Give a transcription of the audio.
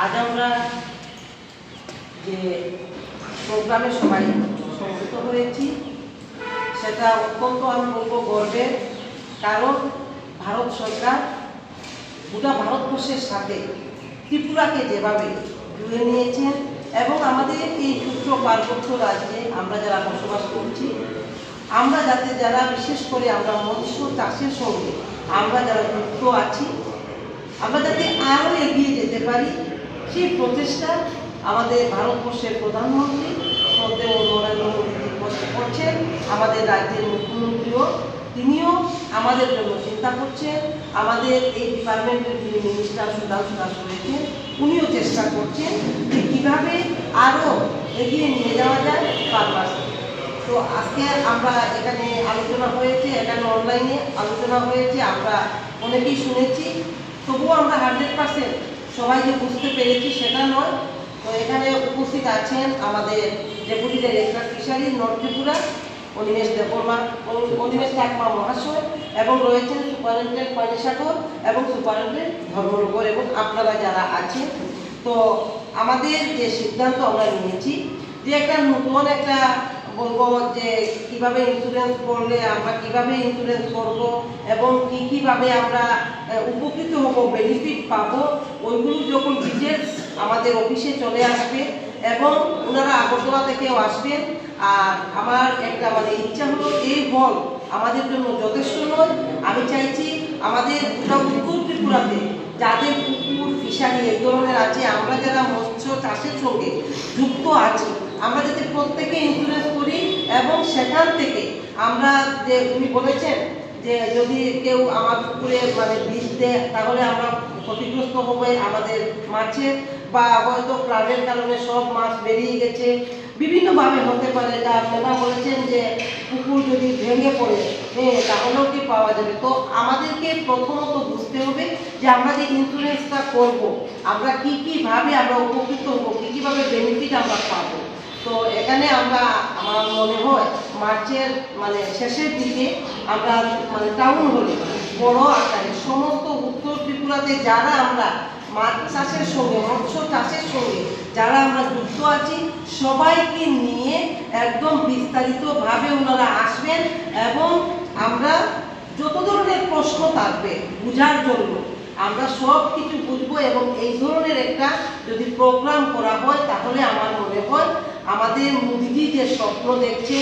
আজ আমরা যে প্রোগ্রামে সবাই সমবেত হয়েছি সেটা অত্যন্ত আমি বলবো গর্বের, কারণ ভারত সরকার গোটা ভারতবর্ষের সাথে ত্রিপুরাকে যেভাবে জুড়ে নিয়েছেন এবং আমাদের এই ক্ষুদ্র পার্বত্য রাজ্যে আমরা যারা বসবাস করছি, আমরা যারা বিশেষ করে আমরা মৎস্য চাষের সঙ্গে আমরা যারা যুক্ত আছি, আমরা যাতে আরও এগিয়ে যেতে পারি সেই প্রচেষ্টা আমাদের ভারতবর্ষের প্রধানমন্ত্রী শ্রদ্ধেয় নরেন্দ্র মোদীজি করছেন। আমাদের রাজ্যের মুখ্যমন্ত্রীও তিনিও আমাদের জন্য চিন্তা করছেন। আমাদের এই ডিপার্টমেন্টের যিনি মিনিস্টার সুধাংশু দাস রয়েছেন উনিও চেষ্টা করছেন যে কীভাবে আরও এগিয়ে নিয়ে যাওয়া যায় পারপাস। তো আজকে আমরা এখানে আলোচনা হয়েছে, এখানে অনলাইনে আলোচনা হয়েছে, আমরা অনেকেই শুনেছি, তবুও আমরা 100% সবাই যে বুঝতে পেরেছি সেটা নয়। তো এখানে উপস্থিত আছেন আমাদের deputy director fishery north Tripura Animesh ঠাকুমা মহাশয়, এবং রয়েছেন সুপারিনটেন্ডেন্ট পয়নিসাগর এবং সুপারিনটেন্ডেন্ট ধর্মনগর এবং আপনারা যারা আছেন। তো আমাদের যে সিদ্ধান্ত আমরা নিয়েছি যে একটা নতুন একটা বলবো যে কিভাবে ইন্স্যুরেন্স করলে আমরা কিভাবে ইন্স্যুরেন্স করব এবং কীভাবে আমরা উপকৃত হব, বেনিফিট পাবো, ওইগুলো যখন ডিটেলস আমাদের অফিসে চলে আসবে এবং ওনারা আগরতলা থেকেও আসবেন। আর আমার একটা ইচ্ছা হলো এই বল আমাদের জন্য যথেষ্ট নয়। আমি চাইছি আমাদের উত্তর ত্রিপুরাতে যাদের পুকুর ফিশারি এই ধরনের আছে, আমরা যারা মৎস্য চাষের সঙ্গে যুক্ত আছি, আমরা যাতে প্রত্যেকে ইন্স্যুরেন্স করি এবং সেখান থেকে আমরা যে উনি বলেছেন যে যদি কেউ আমার পুকুরে বীজ দেয় তাহলে আমরা ক্ষতিগ্রস্ত হবে আমাদের মাছের, বা হয়তো ফ্লাডের কারণে সব মাছ বেরিয়ে গেছে, বিভিন্নভাবে হতে পারে। যা আপনারা বলেছেন যে পুকুর যদি ভেঙে পড়ে তাহলেও কি পাওয়া যাবে। তো আমাদেরকে প্রথমত বুঝতে হবে যে আমরা যে ইন্স্যুরেন্সটা করব আমরা কীভাবে আমরা উপকৃত হব, কীভাবে বেনিফিট আমরা পাবো। তো এখানে আমরা আমার মনে হয় মার্চের শেষের দিকে আমরা টাউন হলে বড় আকারে সমস্ত উত্তর ত্রিপুরাতে যারা আমরা মাছ চাষের সঙ্গে মৎস্য চাষের সঙ্গে যারা আমরা যুক্ত আছি সবাইকে নিয়ে একদম বিস্তারিতভাবে ওনারা আসবেন এবং আমরা যত ধরনের প্রশ্ন থাকবে বোঝার জন্য আমরা সব কিছু বুঝবো। এবং এই ধরনের একটা যদি প্রোগ্রাম করা হয় তাহলে আমার মনে হয় আমাদের মোদিজি যে স্বপ্ন দেখছে